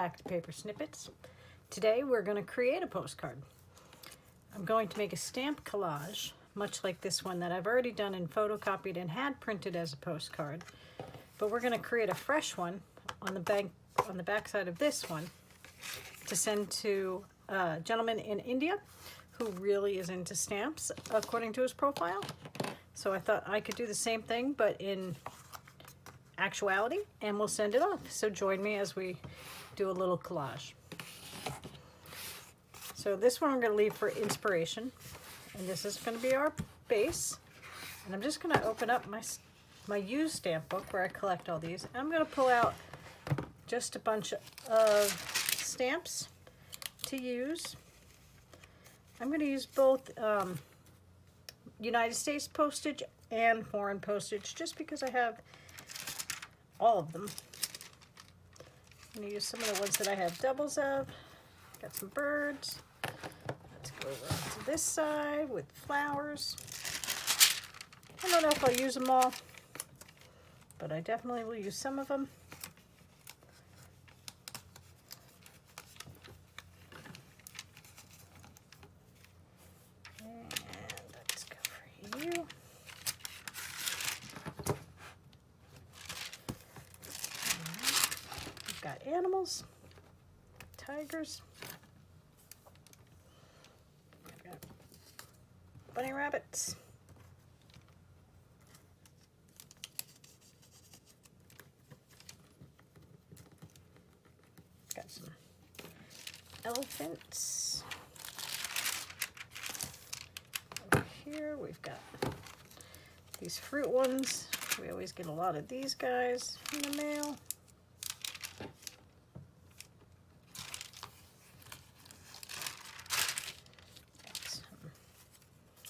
back to Paper Snippets. Today we're going to create a postcard. I'm going to make a stamp collage, much like this one that I've already done and photocopied and had printed as a postcard. But we're going to create a fresh one on the back side of this one to send to a gentleman in India who really is into stamps, according to his profile. So I thought I could do the same thing, but in actuality, and we'll send it off. So join me as we do a little collage. So this one I'm going to leave for inspiration, and this is going to be our base. And I'm just going to open up my used stamp book where I collect all these. I'm going to pull out just a bunch of stamps to use. I'm going to use both United States postage and foreign postage just because I have all of them. I'm going to use some of the ones that I have doubles of. Got some birds. Let's go over to this side with flowers. I don't know if I'll use them all, but I definitely will use some of them. And let's go for you. We've got animals, tigers. I've got bunny rabbits. Got some elephants. Over here we've got these fruit ones. We always get a lot of these guys in the mail.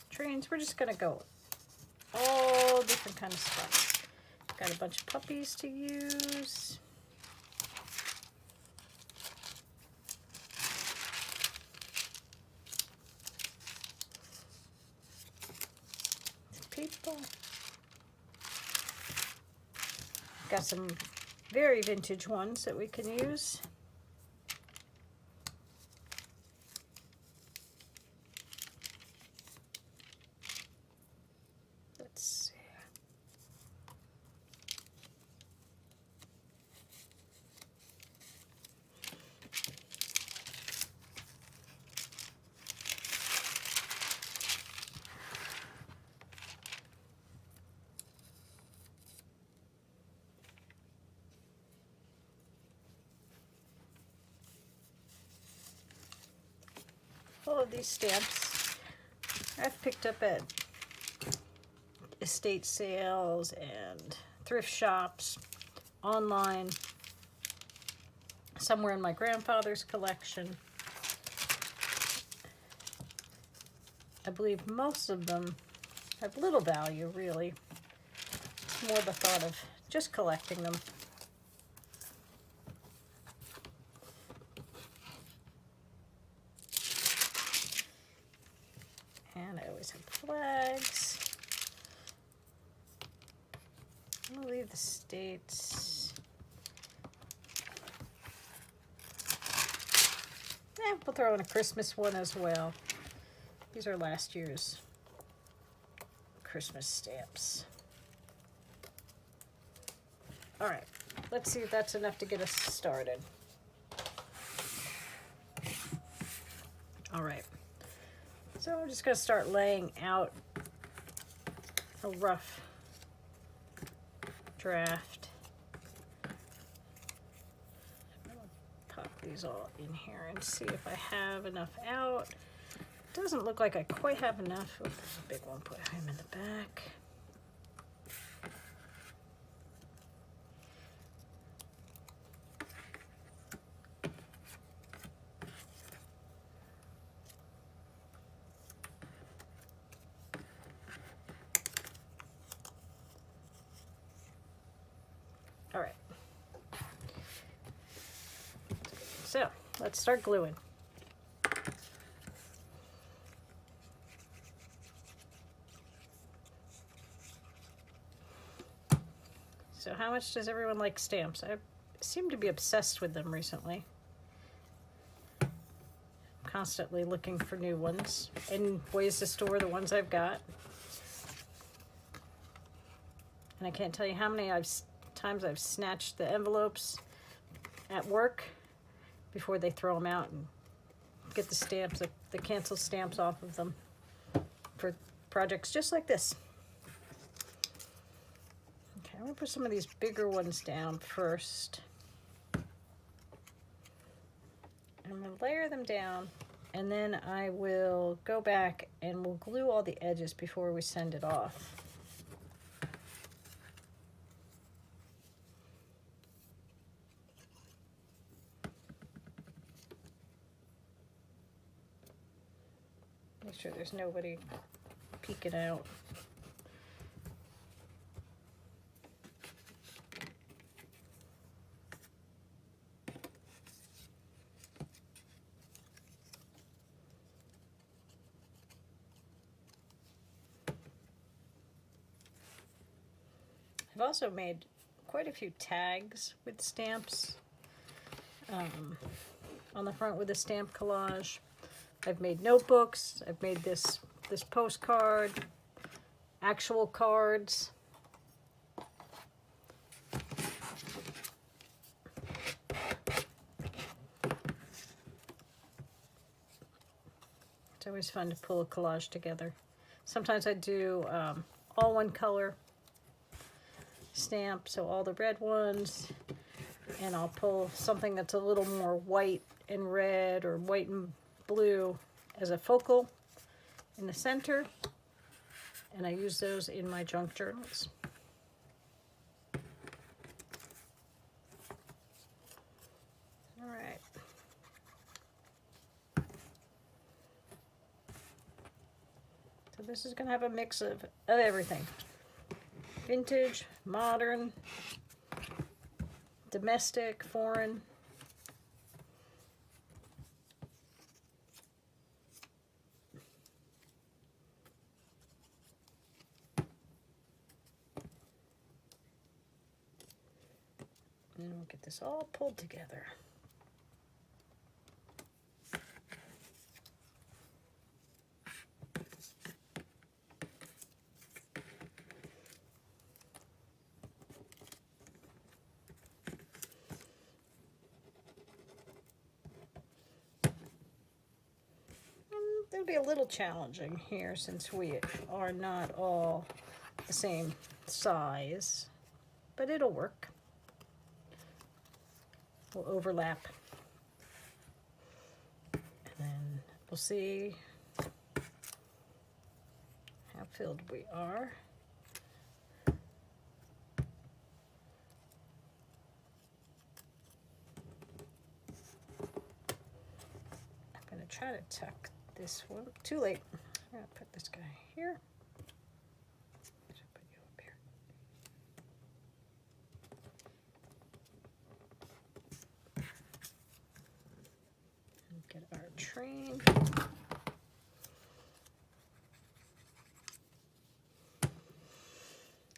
Trains. We're just gonna go all different kind of stuff. Got a bunch of puppies to use. Some people. Got some very vintage ones that we can use. All of these stamps I've picked up at estate sales and thrift shops, online, somewhere in my grandfather's collection. I believe most of them have little value, really. It's more the thought of just collecting them. And I always have flags. I'm gonna leave the states. We'll throw in a Christmas one as well. These are last year's Christmas stamps. All right, let's see if that's enough to get us started. All right. So I'm just going to start laying out a rough draft. I'm going to pop these all in here and see if I have enough out. Doesn't look like I quite have enough. Oh, there's a big one. Put him in the back. All right, so let's start gluing. So how much does everyone like stamps? I seem to be obsessed with them recently. constantly looking for new ones and ways to store the ones I've got. And I can't tell you how many times I've snatched the envelopes at work before they throw them out and get the stamps, the canceled stamps off of them for projects just like this. Okay, I'm gonna put some of these bigger ones down first. I'm gonna layer them down, and then I will go back and we'll glue all the edges before we send it off. Make sure there's nobody peeking out. I've also made quite a few tags with stamps on the front with a stamp collage. I've made notebooks. I've made this postcard, actual cards. It's always fun to pull a collage together. Sometimes I do all one color stamp, so all the red ones, and I'll pull something that's a little more white and red or white and blue as a focal in the center, and I use those in my junk journals. All right. So this is going to have a mix of everything. Vintage, modern, domestic, foreign. And we'll get this all pulled together. It'll be a little challenging here since we are not all the same size, but it'll work. We'll overlap, and then we'll see how filled we are. I'm going to try to tuck this one. Too late. I'm going to put this guy here. Put you up here. And get our train.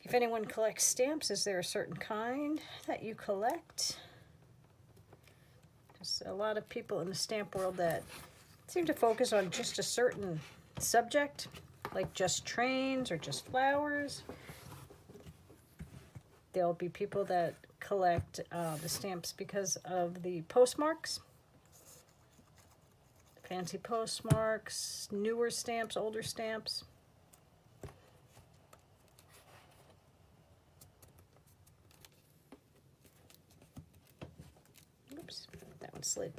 If anyone collects stamps, is there a certain kind that you collect? There's a lot of people in the stamp world that seem to focus on just a certain subject, like just trains or just flowers. There'll be people that collect the stamps because of the postmarks, fancy postmarks, newer stamps, older stamps. Oops, that one slid.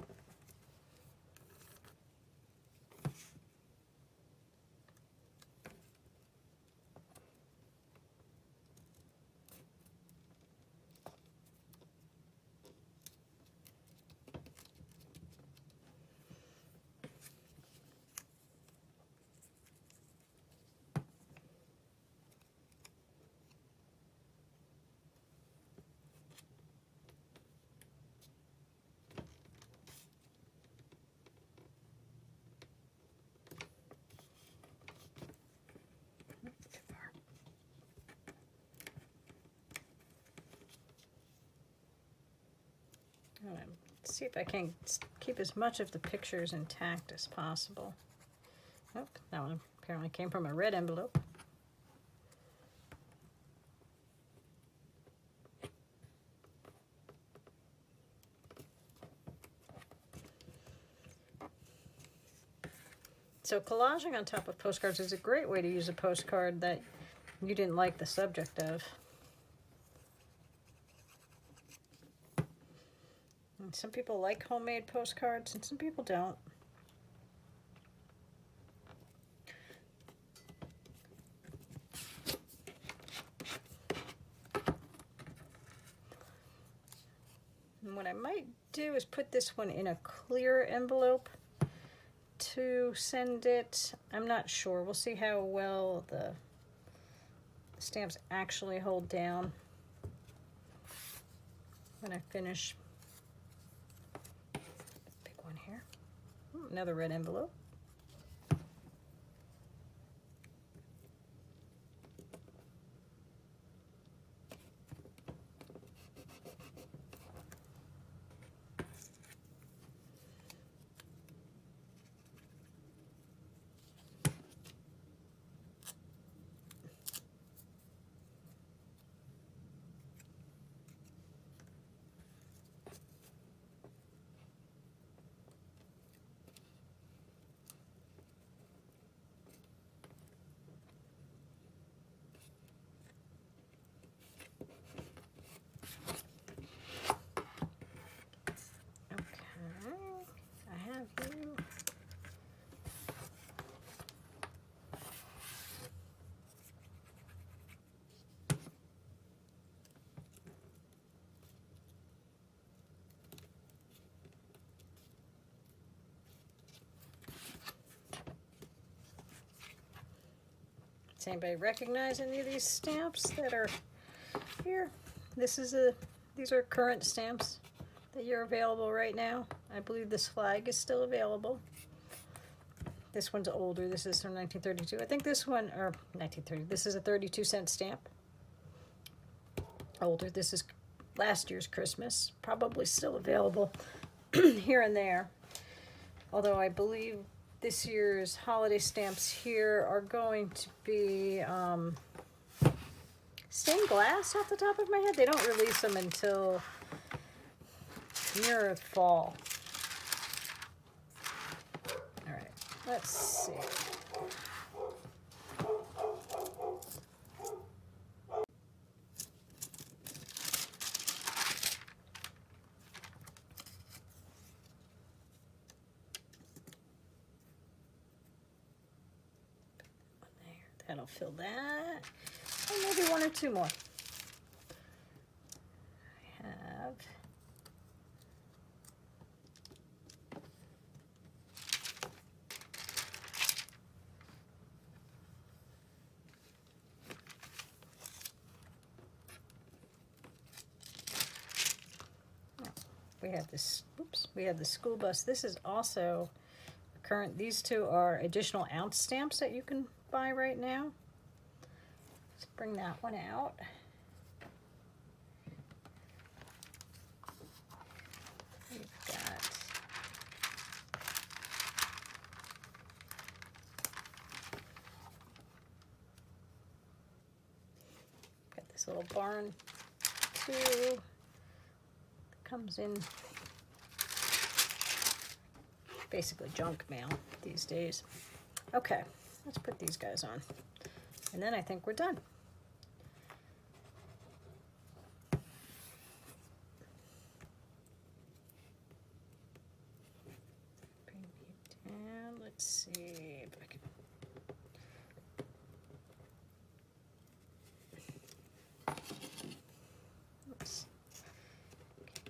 see if I can keep as much of the pictures intact as possible. Oh, that one apparently came from a red envelope. So collaging on top of postcards is a great way to use a postcard that you didn't like the subject of. And some people like homemade postcards and some people don't. And what I might do is put this one in a clear envelope to send it. I'm not sure. We'll see how well the stamps actually hold down when I finish. Big one here. Another red envelope. Does anybody recognize any of these stamps that are here? These are current stamps that are available right now. I believe this flag is still available. This one's older. This is from 1932. I think this one, or 1930, this is a 32-cent stamp. Older. This is last year's Christmas. Probably still available here and there. Although I believe this year's holiday stamps here are going to be stained glass off the top of my head. They don't release them until near fall. All right, let's see. That'll fill that. And maybe one or two more. I have we have the school bus. This is also current. These two are additional ounce stamps that you can buy right now. Let's bring that one out. We've got this little barn too. Comes in basically junk mail these days. Okay, let's put these guys on. And then I think we're done. Bring it down. Let's see if I can. Oops.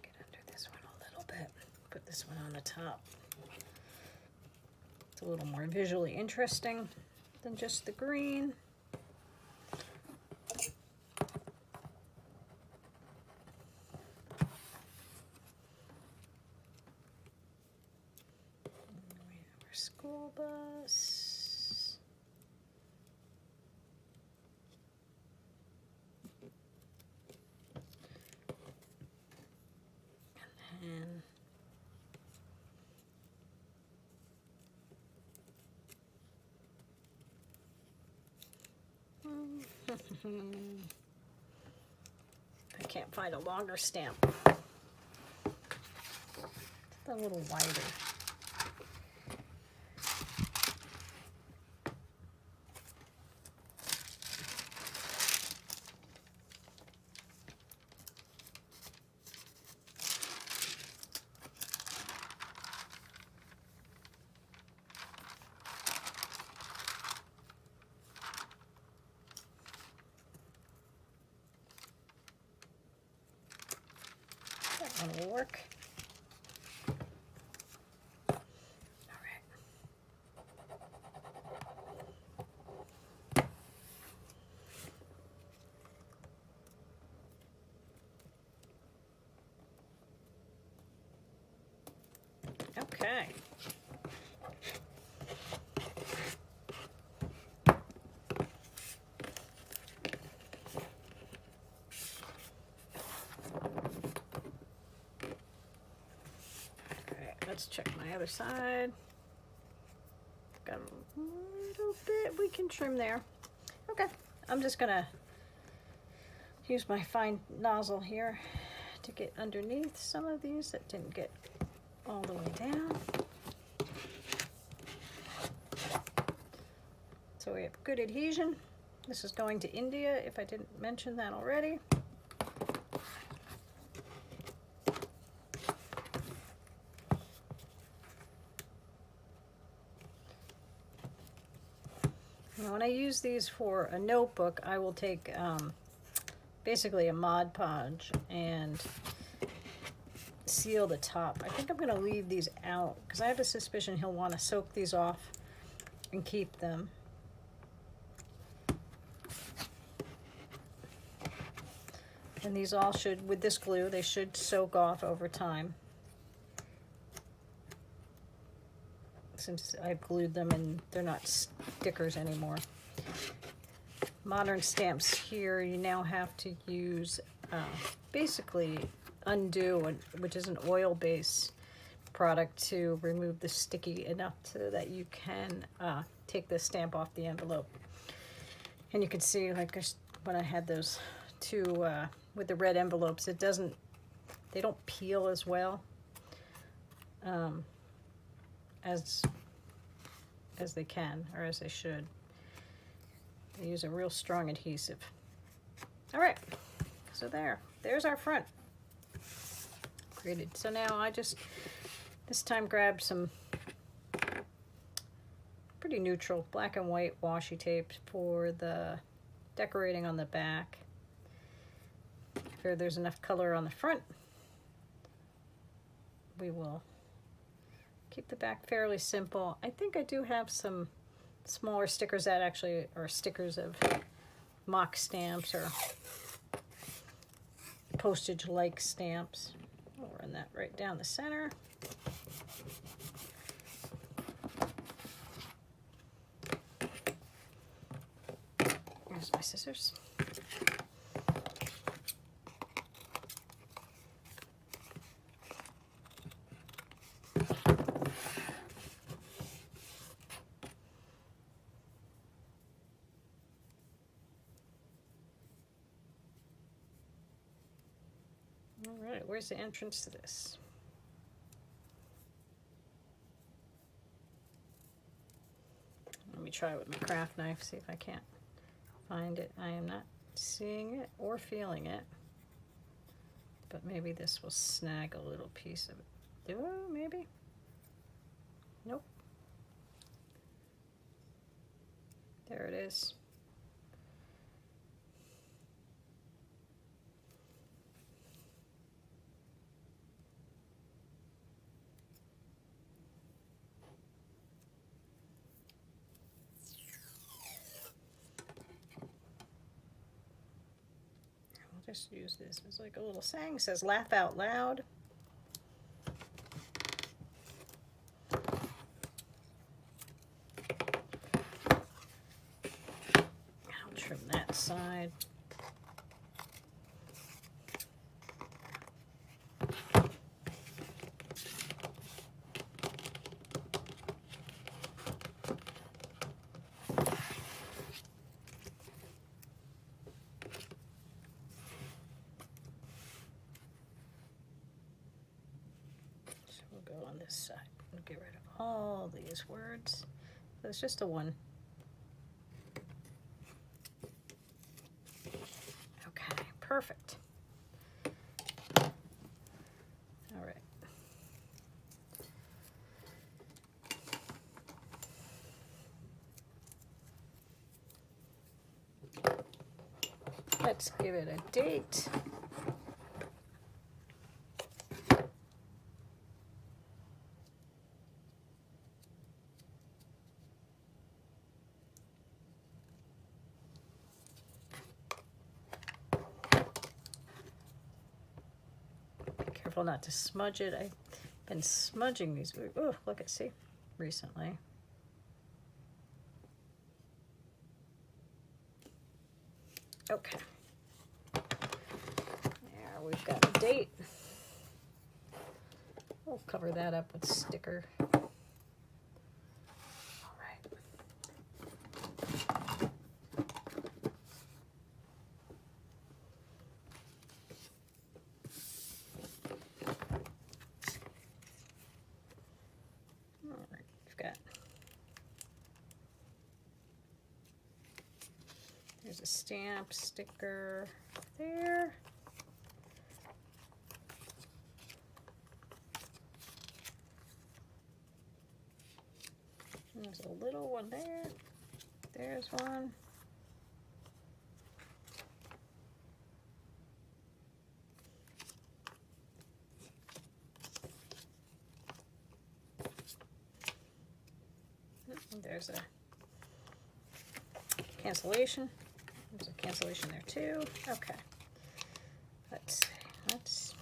Get under this one a little bit. Put this one on the top. A little more visually interesting than just the green. And we have our school bus. And then I can't find a longer stamp. It's a little wider. That one will work. All right. Okay. Let's check my other side. Got a little bit we can trim there. Okay, I'm just gonna use my fine nozzle here to get underneath some of these that didn't get all the way down. So we have good adhesion. This is going to India, if I didn't mention that already. When I use these for a notebook, I will take basically a Mod Podge and seal the top. I think I'm going to leave these out because I have a suspicion he'll want to soak these off and keep them. And these all should, with this glue, they should soak off over time. Since I've glued them and they're not stickers anymore. Modern stamps here, you now have to use basically Undo, which is an oil-based product to remove the sticky enough so that you can take the stamp off the envelope. And you can see, like when I had those two with the red envelopes, they don't peel as well. As they can, or as they should. They use a real strong adhesive. All right, so there's our front created. So now I just this time grab some pretty neutral black and white washi tape for the decorating on the back. If there's enough color on the front, we will keep the back fairly simple. I think I do have some smaller stickers that actually are stickers of mock stamps or postage-like stamps. We'll run that right down the center. Here's my scissors. All right, where's the entrance to this? Let me try with my craft knife, see if I can't find it. I am not seeing it or feeling it, but maybe this will snag a little piece of it. Oh, maybe? Nope. There it is. Just use this as like a little saying. It says laugh out loud. I'll trim that side. will go on this side. We'll get rid of all these words. So it's just a one. Okay, perfect. All right. Let's give it a date. Careful not to smudge it. I've been smudging these. Oh, look at, see, recently. Okay. There, we've got a date. We'll cover that up with sticker. All right. There's a stamp sticker there. There's a little one there. There's one. There's a cancellation. There's a cancellation there too. Okay. Let's see. Let's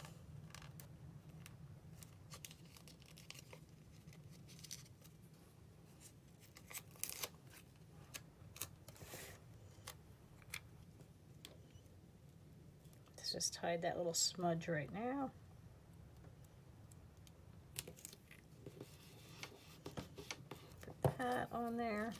just hide that little smudge right now. Put that on there.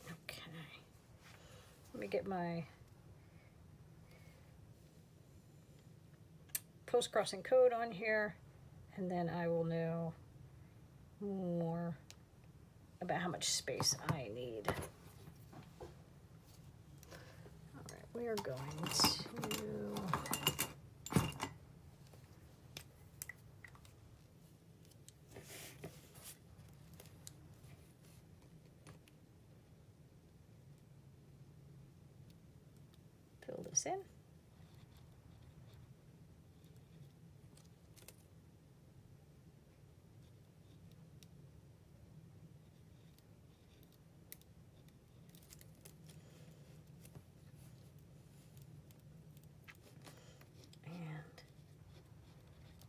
Okay. Let me get my post-crossing code on here, and then I will know more about how much space I need. All right, we are going to fill this in.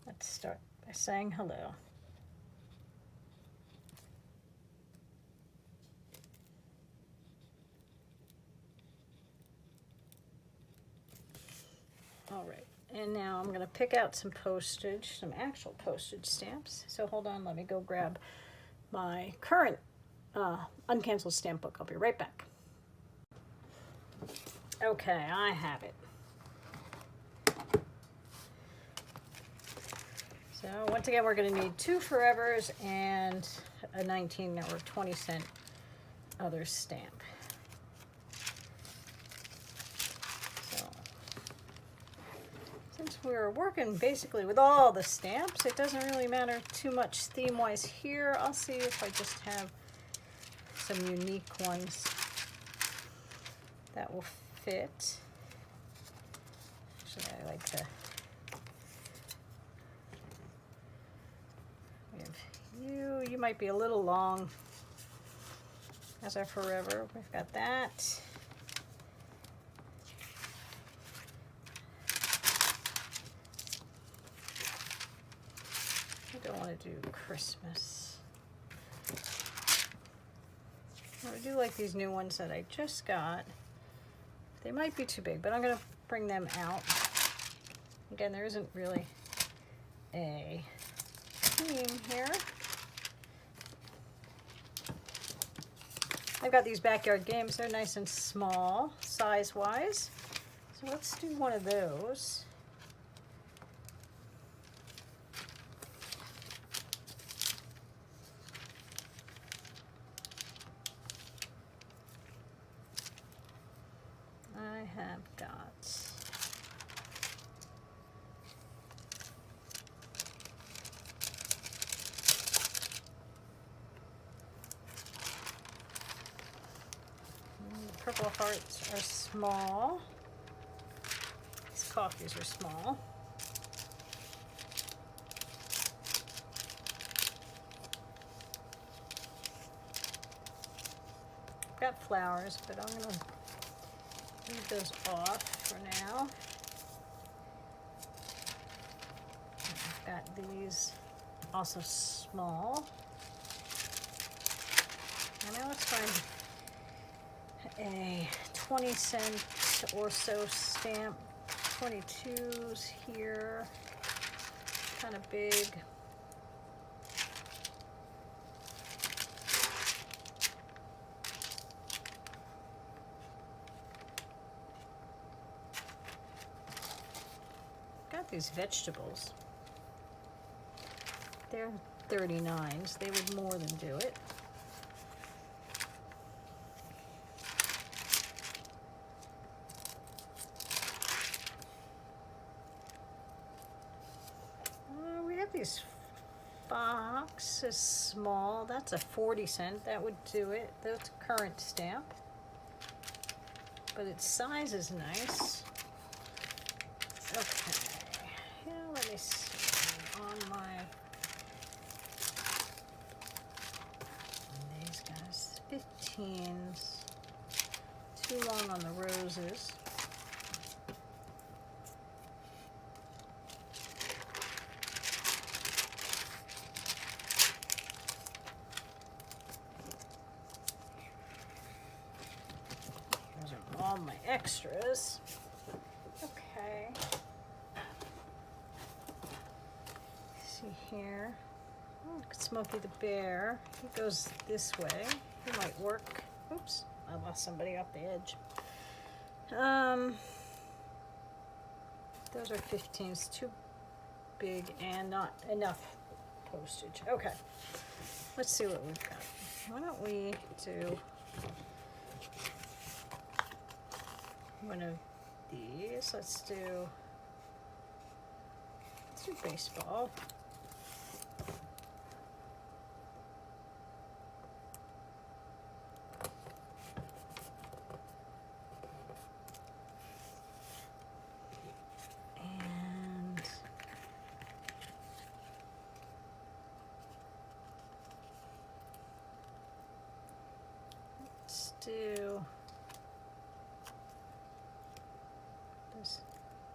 Let's start by saying hello. All right, and now I'm going to pick out some postage, some actual postage stamps. So hold on, let me go grab my current uncanceled stamp book. I'll be right back. Okay, I have it. So once again, we're going to need 2 forevers and a 19 or 20-cent other stamp. So since we're working basically with all the stamps, it doesn't really matter too much theme-wise here. I'll see if I just have some unique ones that will fit. Actually, I like to. You might be a little long as our forever. We've got that. I don't want to do Christmas. I do like these new ones that I just got. They might be too big, but I'm going to bring them out. Again, there isn't really a theme here. I've got these backyard games. They're nice and small, size-wise. So let's do one of those. I have got purple hearts are small. These coffees are small. I've got flowers, but I'm gonna leave those off for now. I've got these also small. And now let's find a 20-cent or so stamp. 22s here, kind of big. Got these vegetables. They're 39s. They would more than do it. These fox is small. That's a 40-cent. That would do it. That's a current stamp. But its size is nice. Okay. Yeah, let me see. On my these guys, 15s. Too long on the roses. All my extras. Okay. See here. Oh, look at Smokey the Bear. He goes this way. He might work. Oops, I lost somebody off the edge. Those are 15s. Too big and not enough postage. Okay. Let's see what we've got. Why don't we do one of these. Let's do baseball. And let's do this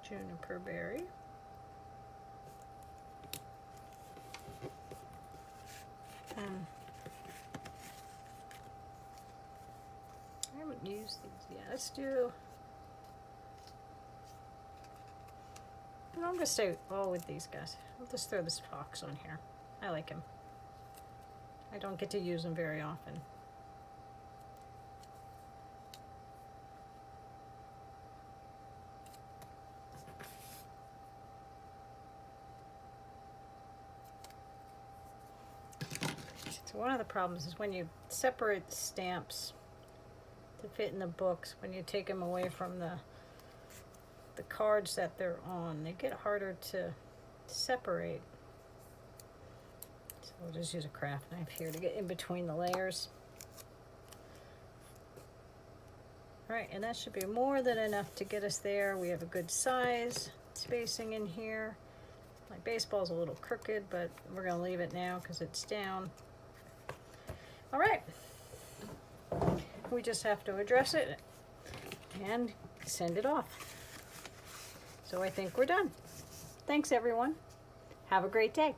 juniper berry. I haven't used these yet. Let's do. I'm gonna stay all with these guys. I'll just throw this fox on here. I like him. I don't get to use him very often. So one of the problems is when you separate the stamps to fit in the books, when you take them away from the cards that they're on, they get harder to separate. So we'll just use a craft knife here to get in between the layers. All right, and that should be more than enough to get us there. We have a good size spacing in here. My baseball's a little crooked, but we're gonna leave it now because it's down. All right, we just have to address it and send it off. So I think we're done. Thanks everyone. Have a great day.